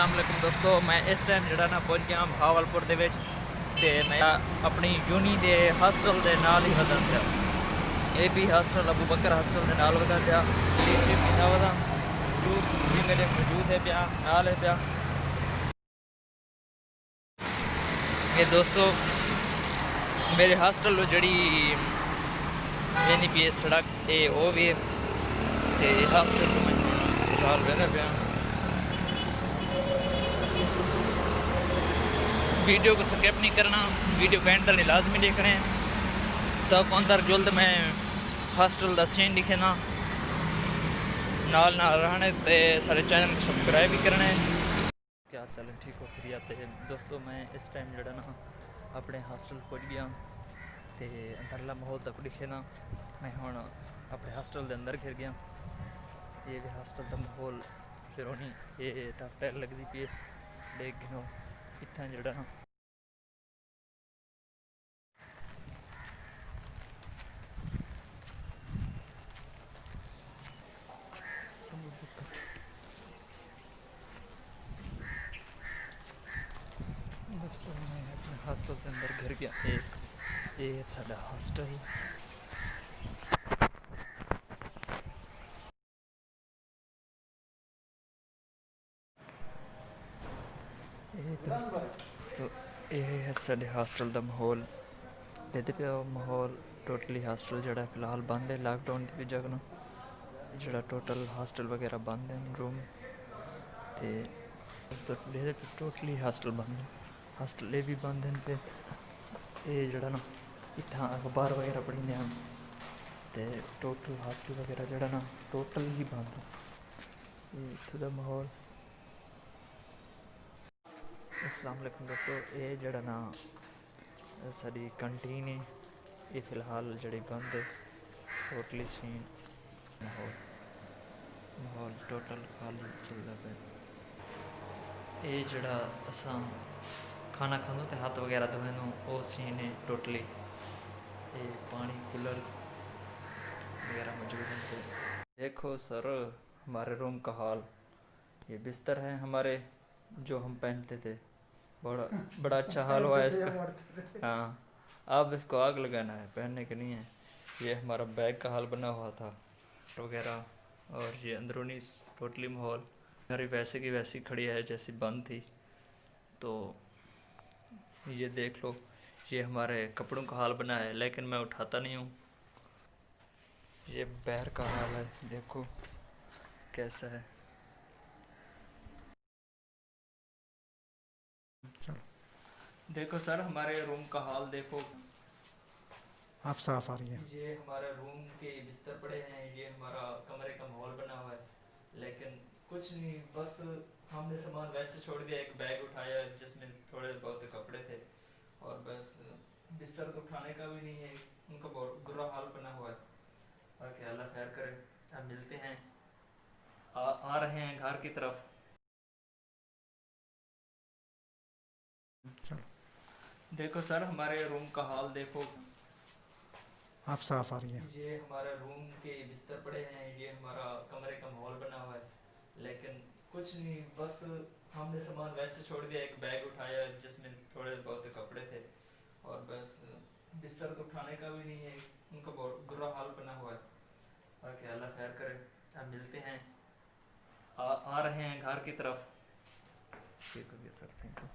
अस्सलाम वालेकुम दोस्तों, मैं इस टाइम ਜਿਹੜਾ ਨਾ ਪਹੁੰਚ ਗਿਆ ਭਾਵਲਪੁਰ ਦੇ ਵਿੱਚ ਤੇ ਮੈਂ ਆਪਣੀ ਯੂਨੀ ਦੇ ਹਸਟਲ ਦੇ ਨਾਲ ਹੀ ਵਧਣ ਪਿਆ। ਇਹ ਵੀ ਹਸਟਲ ਅਬੂ ਬਕਰ ਹਸਟਲ ਦੇ ਨਾਲ ਵਧਣ ਪਿਆ। 6 ਮਹੀਨਾ ਵਧਾ ਜੂਸ ਵੀ ਮੇਰੇ ਮੌਜੂਦ ਹੈ ਪਿਆ ਨਾਲ ਹੈ ਪਿਆ। ਇਹ ਦੋਸਤੋ ਮੇਰੇ ਹਸਟਲ ਨੂੰ ਜਿਹੜੀ ਇਹਨੀ ਪੀ ਸੜਕ ਇਹ ਉਹ ਵੀ ਤੇ ਹਸਟਲ ਤੋਂ ਮੈਂ ਨਾਲ ਵਧਦਾ ਪਿਆ। वीडियो को स्किप नहीं करना, वीडियो को एंड तक लाजमी देखना है। तब अंदर जल्द मैं हॉस्टल का सीन लिखे ना नाल रहने ते सारे चैनल को सब्सक्राइब भी करना है। क्या चलें ठीक हो फिर आते दोस्तों। मैं इस टाइम जड़ा ना अपने हॉस्टल पहुँच गया तो अंदरला माहौल तक लिखे ना मैं हूँ अपने हॉस्टल के अंदर घिर गया। ये भी हॉस्टल का माहौल फिर होनी ये टप टायर लगती पी देख गिनो इतना जड़ा ना दोस्तों मैं अपने हॉस्टल के अंदर घिर गया। ये साडा हॉस्टल दोस्तों ये है साडे हॉस्टल का माहौल। ये पे माहौल टोटली हॉस्टल जड़ा फिलहाल बंद है लॉकडाउन की वजह कन्नै जड़ा टोटल हॉस्टल वगैरह बंद हैं रूम ते दोस्तों टोटली हॉस्टल बंद है। हॉस्टल भी बंद हैं पे ये जड़ा ना इतना अखबार वगैरह पढ़ी हैं ते टोटल हॉस्टल वगैरह जड़ा ना टोटल ही बंद है। इत्थों दा माहौल। अस्सलाम वालेकुम दोस्तों। ये जड़ा ना साडी कैंटीन है ये फिलहाल जड़ी बंद है टोटली सीन माहौल टोटल खाली चलता पे। ये जड़ा असां खाना खांदो तो हाथ वगैरह धोए वो सीन है टोटली। ये पानी कूलर वगैरह मौजूद हैं पे। देखो सर हमारे रूम का हाल। ये बिस्तर है हमारे जो हम पहनते थे बड़ा बड़ा अच्छा हाल हुआ है इसका। हाँ अब इसको आग लगाना है पहनने के नहीं है। ये हमारा बैग का हाल बना हुआ था वगैरह और ये अंदरूनी टोटली माहौल मेरी वैसे की वैसी खड़ी है जैसी बंद थी। तो ये देख लो ये हमारे कपड़ों का हाल बना है लेकिन मैं उठाता नहीं हूँ। ये बैर का हाल है देखो कैसा है। चलो देखो सर हमारे रूम का हाल देखो आप साफ आ रही है। ये हमारे रूम के बिस्तर पड़े हैं ये हमारा कमरे का माहौल बना हुआ है लेकिन कुछ नहीं बस हमने सामान वैसे छोड़ दिया। एक बैग उठाया जिसमें थोड़े बहुत कपड़े थे और बस बिस्तर तो उठाने का भी नहीं है। उनका बहुत बुरा हाल बना हुआ है। ताकि अल्लाह खैर करे। अब मिलते हैं आ रहे हैं घर की तरफ। चलो देखो सर हमारे रूम का हाल देखो आप साफ आ रही है। ये हमारे रूम के बिस्तर पड़े हैं ये हमारा कमरे का माहौल बना हुआ है लेकिन कुछ नहीं बस हमने सामान वैसे छोड़ दिया। एक बैग उठाया जिसमें थोड़े बहुत कपड़े थे और बस बिस्तर तो उठाने का भी नहीं है। उनका बहुत बुरा हाल बना हुआ है। ताकि अल्लाह खैर करे। अब मिलते हैं आ रहे हैं घर की तरफ। ठीक हो गया सर थैंक यू।